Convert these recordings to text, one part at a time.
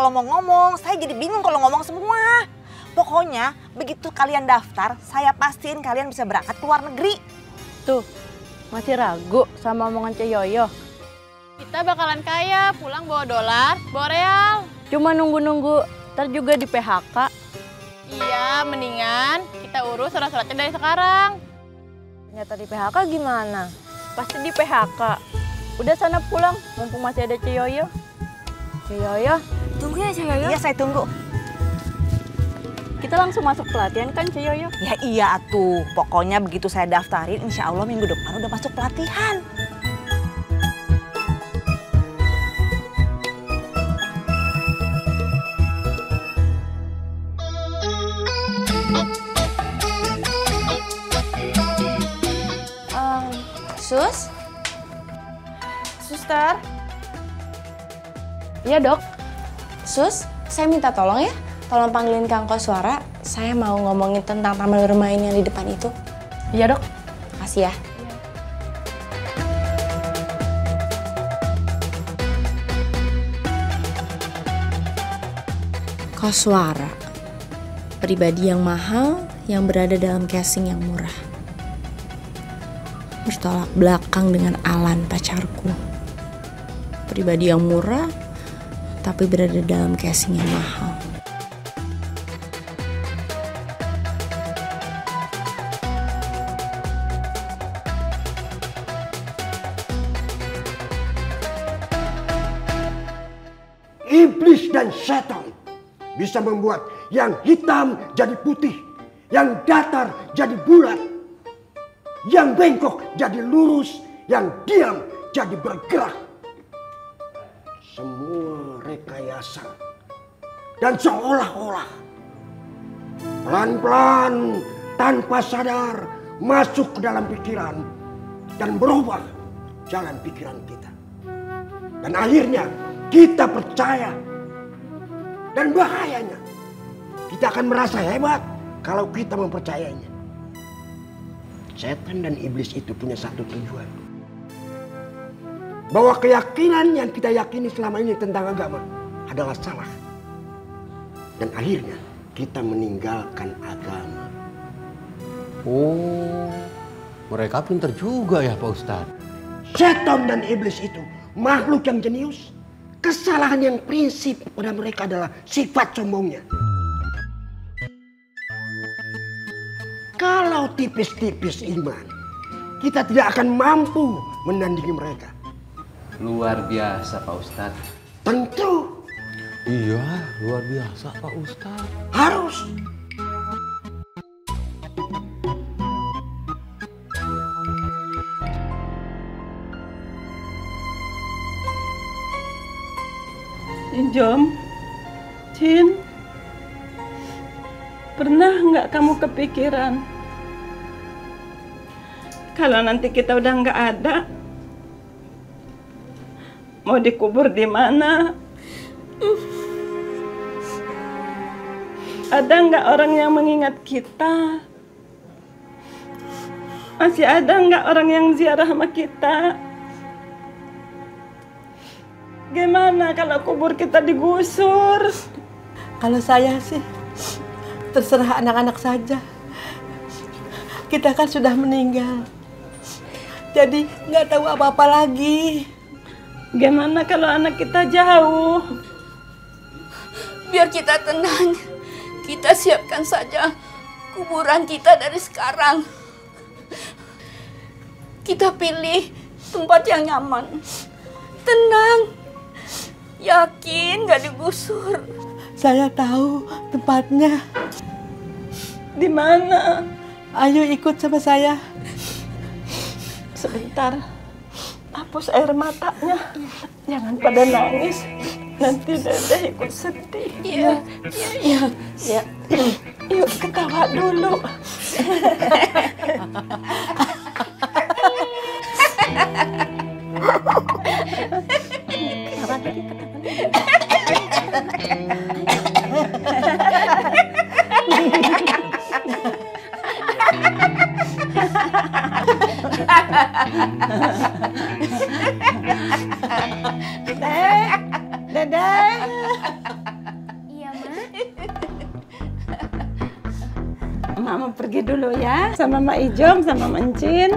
kalau mau ngomong. Saya jadi bingung kalau ngomong semua. Pokoknya begitu kalian daftar, saya pastiin kalian bisa berangkat ke luar negeri. Tuh, masih ragu sama omongan Cek Yoyo. Kita bakalan kaya, pulang bawa dolar, bawa real. Cuma nunggu-nunggu, ntar juga di PHK. Iya, mendingan kita urus surat-suratnya dari sekarang. Ternyata di PHK gimana? Pasti di PHK. Udah sana pulang, mumpung masih ada Cek Yoyo. Cek Yoyo, Tunggu ya Cek Yoyo. Iya, saya tunggu. kita langsung masuk pelatihan kan Cek Yoyo? Ya iya atuh, pokoknya begitu saya daftarin, insya Allah minggu depan udah masuk pelatihan. Sus? Suster? Iya dok. Sus, saya minta tolong ya. Tolong panggilin Kang Koswara. Saya mau ngomongin tentang taman bermain yang di depan itu. Iya dok. Makasih ya. Koswara. Pribadi yang mahal yang berada dalam casing yang murah. Bertolak belakang dengan Alan pacarku. Pribadi yang murah, tapi berada dalam casing yang mahal. Iblis dan setan bisa membuat yang hitam jadi putih, yang datar jadi bulat, yang bengkok jadi lurus, yang diam jadi bergerak. Semua rekayasa dan seolah-olah pelan-pelan tanpa sadar masuk ke dalam pikiran dan berubah jalan pikiran kita. Dan akhirnya kita percaya. Dan bahayanya kita akan merasa hebat kalau kita mempercayainya. Setan dan iblis itu punya satu tujuan. Bahwa keyakinan yang kita yakini selama ini tentang agama adalah salah. Dan akhirnya kita meninggalkan agama. Oh, mereka pintar juga ya Pak Ustadz. Setan dan iblis itu makhluk yang jenius. Kesalahan yang prinsip pada mereka adalah sifat sombongnya. Kalau tipis-tipis iman, kita tidak akan mampu menandingi mereka. Luar biasa Pak Ustadz. Tentu. Iya, luar biasa Pak Ustadz. Harus. Jom, Cin, pernah nggak kamu kepikiran kalau nanti kita udah nggak ada, mau dikubur di mana? Ada nggak orang yang mengingat kita? Masih ada nggak orang yang ziarah sama kita? Gimana kalau kubur kita digusur? Kalau saya sih, terserah anak-anak saja. Kita kan sudah meninggal. Jadi nggak tahu apa-apa lagi. Gimana kalau anak kita jauh? Biar kita tenang. Kita siapkan saja kuburan kita dari sekarang. Kita pilih tempat yang nyaman. Tenang. Yakin gak digusur? Saya tahu tempatnya. Di mana? Ayo ikut sama saya. Sebentar. Hapus air matanya. Jangan pada nangis. Nanti Dedeh ikut sedih. Iya. Iya. Ya. Yuk ketawa dulu. Dedeh. pergi dulu ya sama Mak Ijom sama Mak Encin.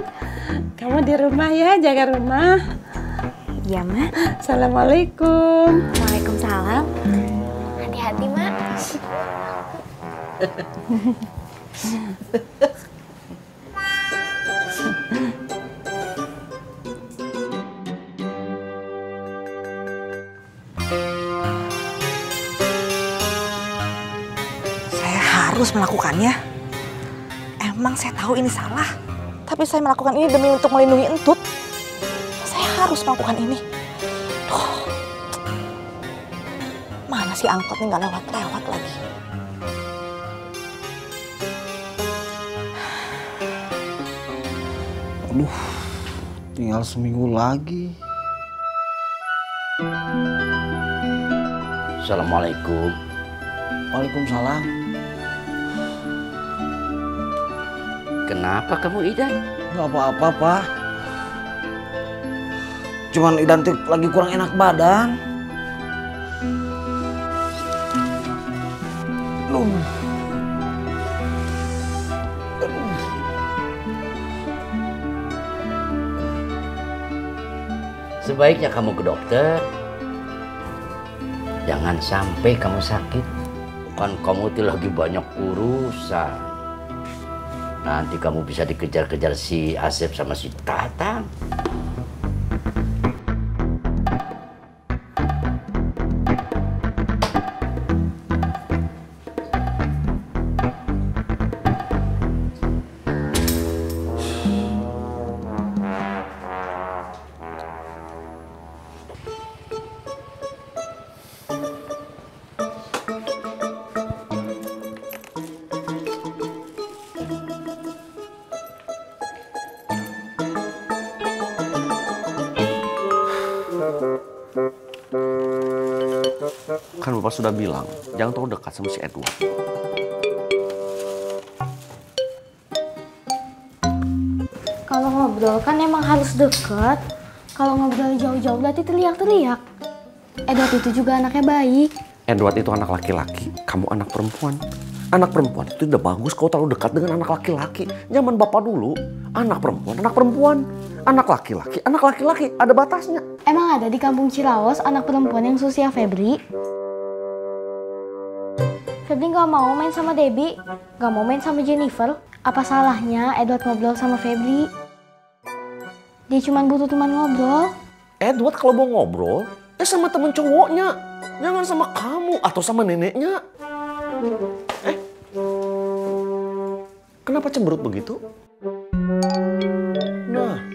Kamu di rumah ya, jaga rumah. Iya, Mak. Assalamualaikum. Waalaikumsalam. Hati-hati, Mak. Saya harus melakukannya. Emang saya tahu ini salah, tapi saya melakukan ini demi untuk melindungi Entut. Saya harus melakukan ini. Duh. Mana sih angkotnya nggak lewat-lewat lagi? Aduh, tinggal seminggu lagi. Assalamualaikum. Waalaikumsalam. Kenapa kamu Idan? Gak apa-apa, Pak. Cuman Idan tuh lagi kurang enak badan. Sebaiknya kamu ke dokter. Jangan sampai kamu sakit. Kan kamu tuh lagi banyak urusan. Nanti kamu bisa dikejar-kejar si Asep sama si Tatang. Kan Bapak sudah bilang, jangan terlalu dekat sama si Edward. Kalau ngobrol kan emang harus deket. Kalau ngobrol jauh-jauh berarti teriak-teriak. Edward itu juga anaknya baik. Edward itu anak laki-laki, kamu anak perempuan. Anak perempuan itu udah bagus kalau terlalu dekat dengan anak laki-laki. Zaman Bapak dulu, anak perempuan, anak perempuan. Anak laki-laki, ada batasnya. Emang ada di kampung Ciraos anak perempuan yang seusia Febri? Febri gak mau main sama Debbie, gak mau main sama Jennifer. Apa salahnya Edward ngobrol sama Febri? Dia cuma butuh teman ngobrol. Edward kalau mau ngobrol, ya sama temen cowoknya. Jangan sama kamu atau sama neneknya. Kenapa cemberut begitu? Nah.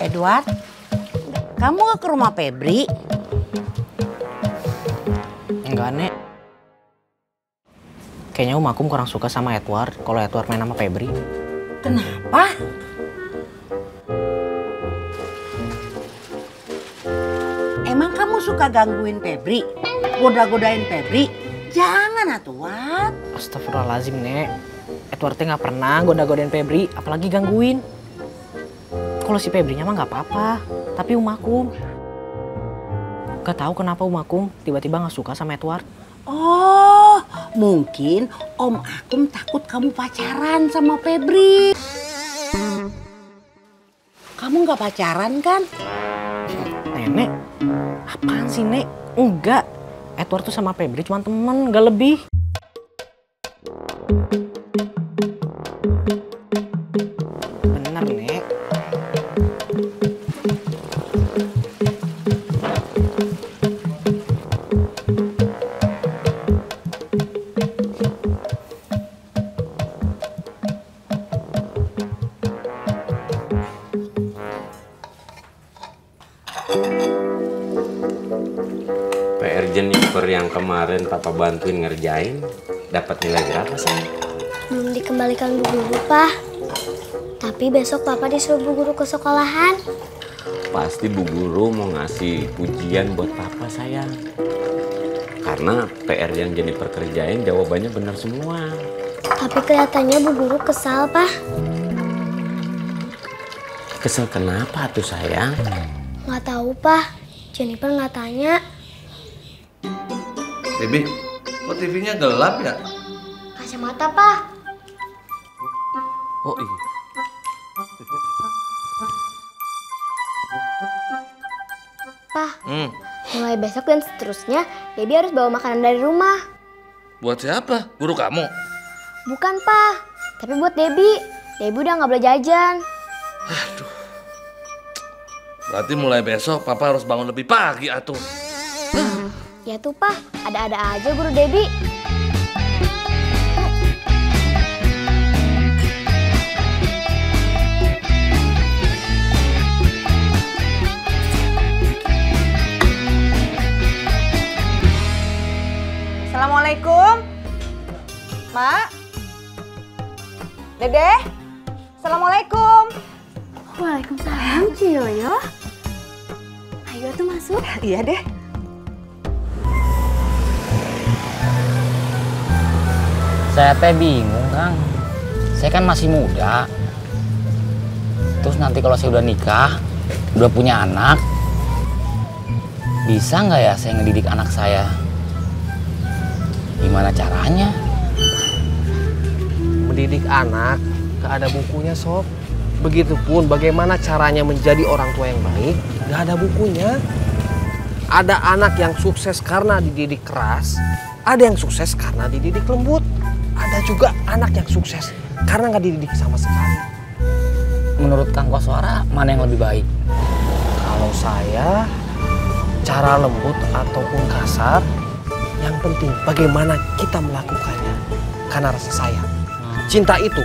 Edward, kamu gak ke rumah Febri? Enggak, Nek. Kayaknya Akum kurang suka sama Edward kalau Edward main sama Febri. Kenapa? Emang kamu suka gangguin Febri? Goda-godain Febri? Jangan atuh, Wat. Astagfirullahaladzim, Nek. Edward teh gak pernah goda-godain Febri, apalagi gangguin. Kalau si Febrinya mah gak apa-apa, tapi Akum gak tahu kenapa Akum tiba-tiba gak suka sama Edward. Oh, mungkin Om Akum takut kamu pacaran sama Febri. Kamu gak pacaran kan? Nenek, apaan sih, Nek? Enggak, Edward tuh sama Febri cuma temen, gak lebih. Bener, Nek. PR Jennifer yang kemarin Papa bantuin ngerjain, dapat nilai berapa sih? Belum dikembalikan Bu Guru, Pak. Tapi besok Papa disuruh Bu Guru ke sekolahan. pasti Bu Guru mau ngasih pujian buat papa sayang. Karena PR yang Jennifer kerjain jawabannya benar semua. Tapi kelihatannya Bu Guru kesal, Pak. Kesel kenapa tuh sayang? Nggak tahu, Pak. Jennifer nggak tanya. Debbie, kok TV-nya gelap ya? Kacamata, Pak. Oh iya. Pak, mulai besok dan seterusnya, Debbie harus bawa makanan dari rumah. Buat siapa? Guru kamu? Bukan, Pak. Tapi buat Debbie. Debbie udah nggak boleh jajan. Berarti mulai besok Papa harus bangun lebih pagi atuh. Ya tuh, Pak. Ada-ada aja Guru Debbie. Assalamualaikum. Mak. Dede. Assalamualaikum. Waalaikumsalam, Ciyoyo. Ayo tuh masuk. Iya deh. Saya teh bingung, Kang. Saya kan masih muda. Terus nanti kalau saya udah nikah, udah punya anak, bisa nggak ya saya ngedidik anak saya? Gimana caranya? Mendidik anak, gak ada bukunya, Sob. Begitupun bagaimana caranya menjadi orang tua yang baik, gak ada bukunya. Ada anak yang sukses karena dididik keras, ada yang sukses karena dididik lembut. Ada juga anak yang sukses karena gak dididik sama sekali. Menurut Kang Koswara, mana yang lebih baik? Kalau saya, cara lembut ataupun kasar, yang penting bagaimana kita melakukannya. Karena rasa sayang. Cinta itu,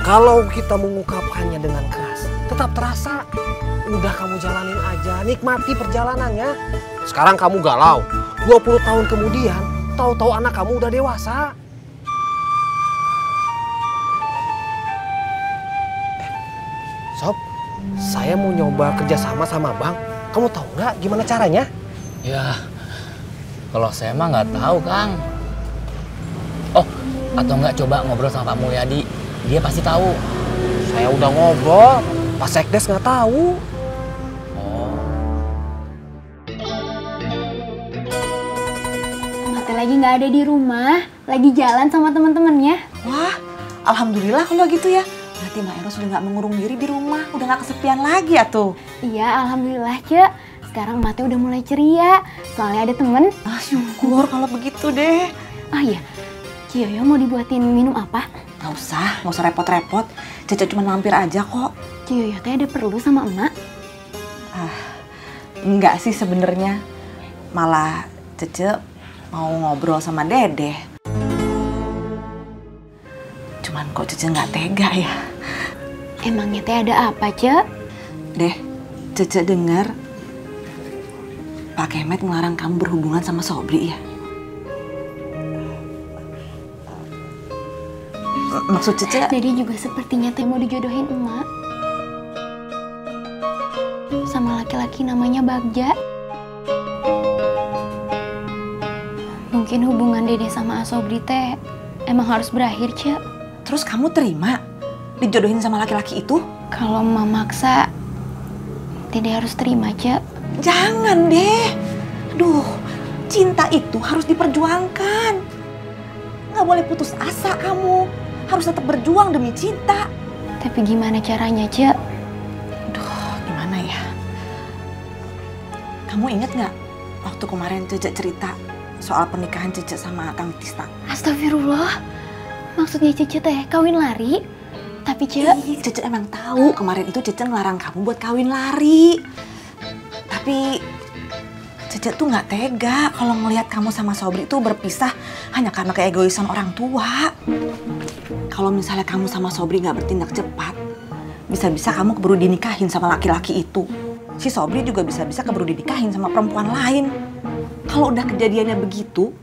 kalau kita mengungkapkannya dengan keras, tetap terasa. Udah kamu jalanin aja, nikmati perjalanannya. Sekarang kamu galau, 20 tahun kemudian, tahu-tahu anak kamu udah dewasa. Sob, saya mau nyoba kerjasama sama Bang. Kamu tahu nggak gimana caranya? Ya, kalau saya mah nggak tahu, Kang. Oh, atau nggak coba ngobrol sama Pak Mulyadi. Dia pasti tahu. Saya udah ngobrol, Pak Sekdes nggak tahu. Mate lagi nggak ada di rumah, lagi jalan sama teman-temannya. Wah, alhamdulillah kalau gitu ya. Berarti Mbak Eros udah nggak mengurung diri di rumah, udah nggak kesepian lagi ya tuh. Iya, alhamdulillah, Cek. Sekarang Mate udah mulai ceria, soalnya ada temen. Ah, syukur kalau begitu deh. Oh iya, Ciyoyo mau dibuatin minum apa? Nggak usah repot-repot. Cece cuma mampir aja kok. Ciyoyo teh ada perlu sama emak? Enggak sih sebenarnya. Malah Cece mau ngobrol sama Dede. Cuman kok Cece nggak tega ya. Emangnya teh ada apa, Cek? Deh, Cece dengar Pak Kemet ngelarang kamu berhubungan sama Sobri ya? Maksud Cece? Jadi juga sepertinya teh mau dijodohin emak sama laki-laki namanya Bagja. Mungkin hubungan Dede sama Asobri teh emang harus berakhir, Cek. Terus kamu terima dijodohin sama laki-laki itu? Kalau emak maksa, Dede harus terima, Cek. Jangan deh. Aduh, cinta itu harus diperjuangkan. Nggak boleh putus asa kamu. Harus tetap berjuang demi cinta. Tapi gimana caranya, Cek? Aduh, gimana ya? Kamu inget nggak waktu kemarin Cece cerita soal pernikahan Cece sama Kang Tisna? Astagfirullah. Maksudnya Cece teh kawin lari? Tapi Cek... Cece emang tahu kemarin itu Cece ngelarang kamu buat kawin lari. Tapi Cece tuh nggak tega kalau ngelihat kamu sama Sobri itu berpisah hanya karena keegoisan orang tua. Kalau misalnya kamu sama Sobri nggak bertindak cepat, bisa-bisa kamu keburu dinikahin sama laki-laki itu. Si Sobri juga bisa-bisa keburu dinikahin sama perempuan lain. Kalau udah kejadiannya begitu,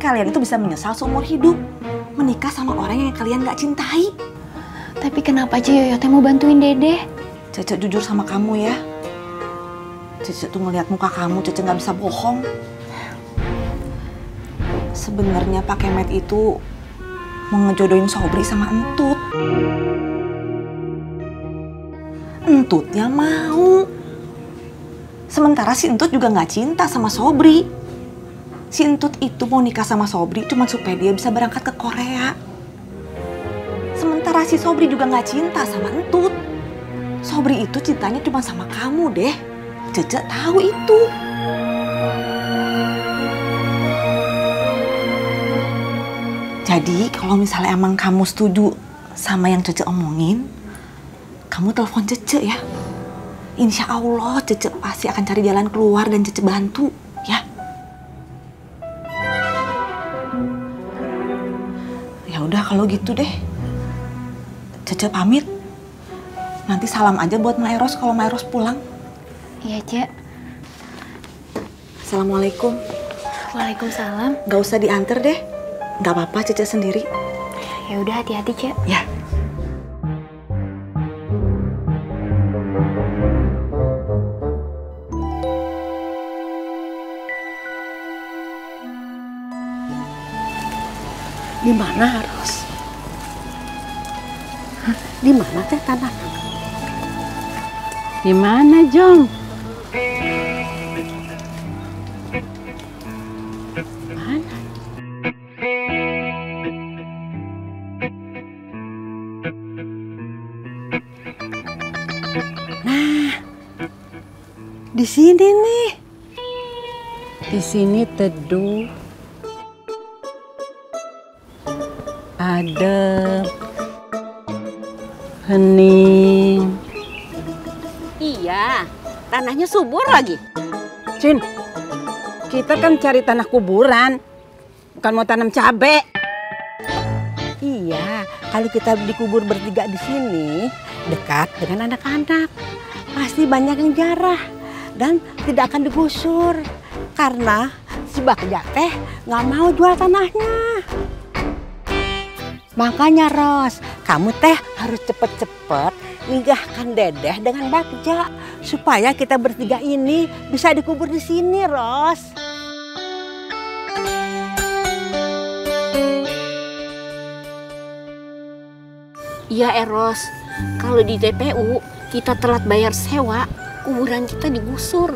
kalian itu bisa menyesal seumur hidup. Menikah sama orang yang kalian nggak cintai. Tapi kenapa Ciyoyo teh mau bantuin Dede? Cece jujur sama kamu ya. Cece tuh ngeliat muka kamu, Cece nggak bisa bohong. Sebenarnya Pak Kemet itu mau ngejodohin Sobri sama Entut. Entutnya mau. Sementara si Entut juga nggak cinta sama Sobri. Si Entut itu mau nikah sama Sobri cuma supaya dia bisa berangkat ke Korea. Sementara si Sobri juga nggak cinta sama Entut. Sobri itu cintanya cuma sama kamu deh. Cece tahu itu. Jadi kalau misalnya emang kamu setuju sama yang Cece omongin, kamu telepon Cece ya. Insya Allah Cece pasti akan cari jalan keluar dan Cece bantu ya. Ya udah kalau gitu deh. Cece pamit. Nanti salam aja buat Maeros kalau Maeros pulang. Iya, Cek. Assalamualaikum. Waalaikumsalam. Gak usah diantar deh. Gak apa-apa, Cece sendiri. Ya udah, hati-hati, Cek. Ya. Di mana Ros? Di mana teh tanah? Di mana, Jong? Mana? Nah, di sini nih. Di sini teduh, adem, hening. Iya, tanahnya subur lagi. Cin, kita kan cari tanah kuburan, bukan mau tanam cabe. Iya, kalau kita dikubur bertiga di sini, dekat dengan anak-anak, pasti banyak yang jarah dan tidak akan digusur karena si Bagja teh nggak mau jual tanahnya. Makanya Ros, kamu teh harus cepet-cepet nikahkan Dedeh dengan Bagja supaya kita bertiga ini bisa dikubur di sini, Ros. Iya Eros, kalau di TPU kita telat bayar sewa, kuburan kita digusur.